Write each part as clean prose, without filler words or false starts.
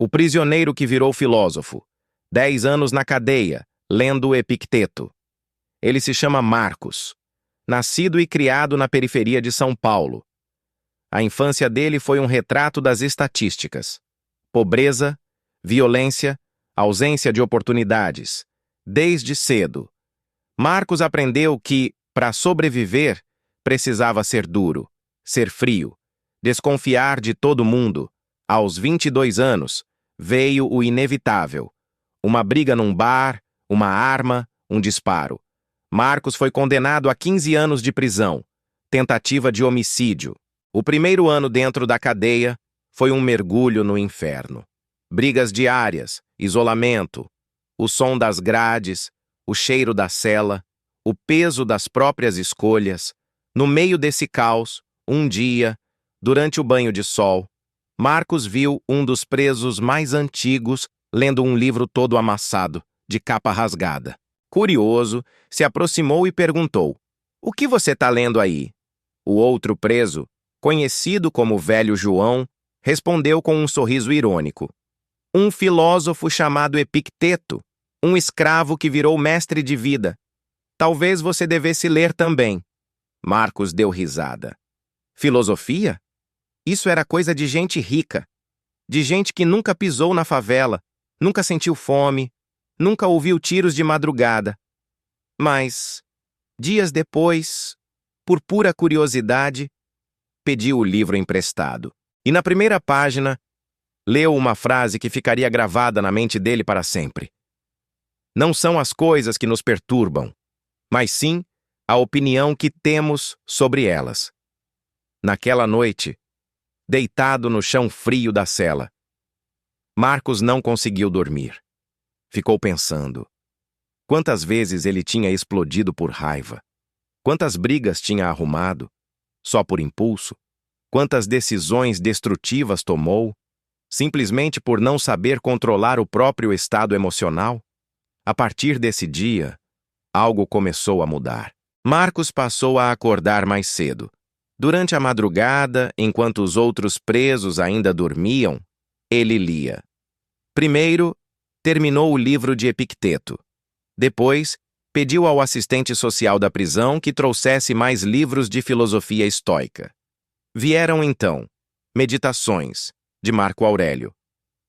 O prisioneiro que virou filósofo. 10 anos na cadeia, lendo Epicteto. Ele se chama Marcos. Nascido e criado na periferia de São Paulo. A infância dele foi um retrato das estatísticas. Pobreza, violência, ausência de oportunidades. Desde cedo. Marcos aprendeu que, para sobreviver, precisava ser duro, ser frio, desconfiar de todo mundo. Aos 22 anos, veio o inevitável. Uma briga num bar, uma arma, um disparo. Marcos foi condenado a 15 anos de prisão, tentativa de homicídio. O primeiro ano dentro da cadeia foi um mergulho no inferno. Brigas diárias, isolamento, o som das grades, o cheiro da cela, o peso das próprias escolhas. No meio desse caos, um dia, durante o banho de sol, Marcos viu um dos presos mais antigos lendo um livro todo amassado, de capa rasgada. Curioso, se aproximou e perguntou: "O que você está lendo aí?" O outro preso, conhecido como Velho João, respondeu com um sorriso irônico: "Um filósofo chamado Epicteto, um escravo que virou mestre de vida. Talvez você devesse ler também." Marcos deu risada. Filosofia? Isso era coisa de gente rica, de gente que nunca pisou na favela, nunca sentiu fome, nunca ouviu tiros de madrugada. Mas, dias depois, por pura curiosidade, pediu o livro emprestado. E na primeira página, leu uma frase que ficaria gravada na mente dele para sempre. Não são as coisas que nos perturbam, mas sim a opinião que temos sobre elas. Naquela noite, deitado no chão frio da cela, Marcos não conseguiu dormir. Ficou pensando. Quantas vezes ele tinha explodido por raiva? Quantas brigas tinha arrumado? Só por impulso? Quantas decisões destrutivas tomou? Simplesmente por não saber controlar o próprio estado emocional? A partir desse dia, algo começou a mudar. Marcos passou a acordar mais cedo. Durante a madrugada, enquanto os outros presos ainda dormiam, ele lia. Primeiro, terminou o livro de Epicteto. Depois, pediu ao assistente social da prisão que trouxesse mais livros de filosofia estoica. Vieram então Meditações, de Marco Aurélio,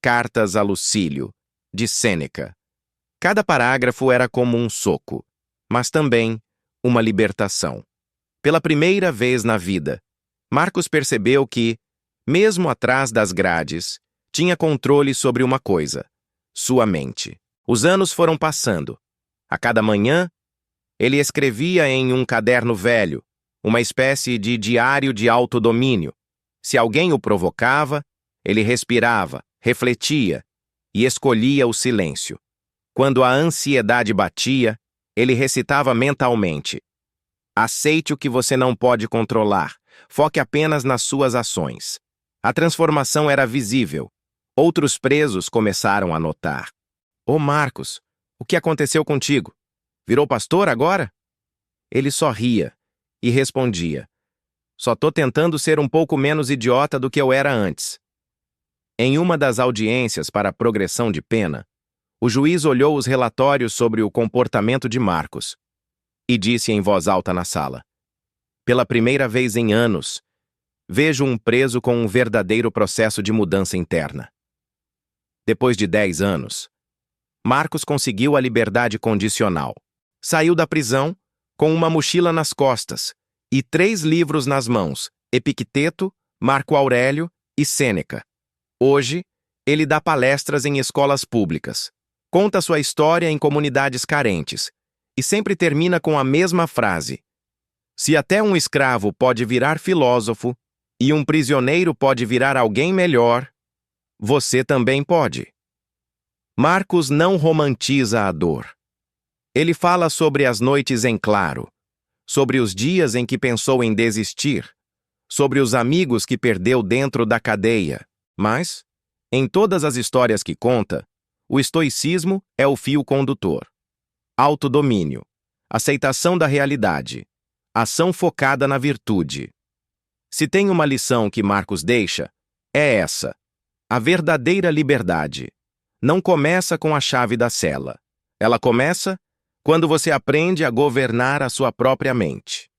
Cartas a Lucílio, de Sêneca. Cada parágrafo era como um soco, mas também uma libertação. Pela primeira vez na vida, Marcos percebeu que, mesmo atrás das grades, tinha controle sobre uma coisa: sua mente. Os anos foram passando. A cada manhã, ele escrevia em um caderno velho, uma espécie de diário de autodomínio. Se alguém o provocava, ele respirava, refletia e escolhia o silêncio. Quando a ansiedade batia, ele recitava mentalmente: aceite o que você não pode controlar, foque apenas nas suas ações. A transformação era visível. Outros presos começaram a notar. Ô Marcos, o que aconteceu contigo? Virou pastor agora? Ele sorria e respondia: só tô tentando ser um pouco menos idiota do que eu era antes. Em uma das audiências para a progressão de pena, o juiz olhou os relatórios sobre o comportamento de Marcos e disse em voz alta na sala: pela primeira vez em anos, vejo um preso com um verdadeiro processo de mudança interna. Depois de 10 anos, Marcos conseguiu a liberdade condicional. Saiu da prisão com uma mochila nas costas e 3 livros nas mãos: Epicteto, Marco Aurélio e Sêneca. Hoje, ele dá palestras em escolas públicas, conta sua história em comunidades carentes e sempre termina com a mesma frase: se até um escravo pode virar filósofo e um prisioneiro pode virar alguém melhor, você também pode. Marcos não romantiza a dor. Ele fala sobre as noites em claro, sobre os dias em que pensou em desistir, sobre os amigos que perdeu dentro da cadeia. Mas, em todas as histórias que conta, o estoicismo é o fio condutor. Autodomínio, aceitação da realidade, ação focada na virtude. Se tem uma lição que Marcos deixa, é essa: A verdadeira liberdade não começa com a chave da cela. Ela começa quando você aprende a governar a sua própria mente.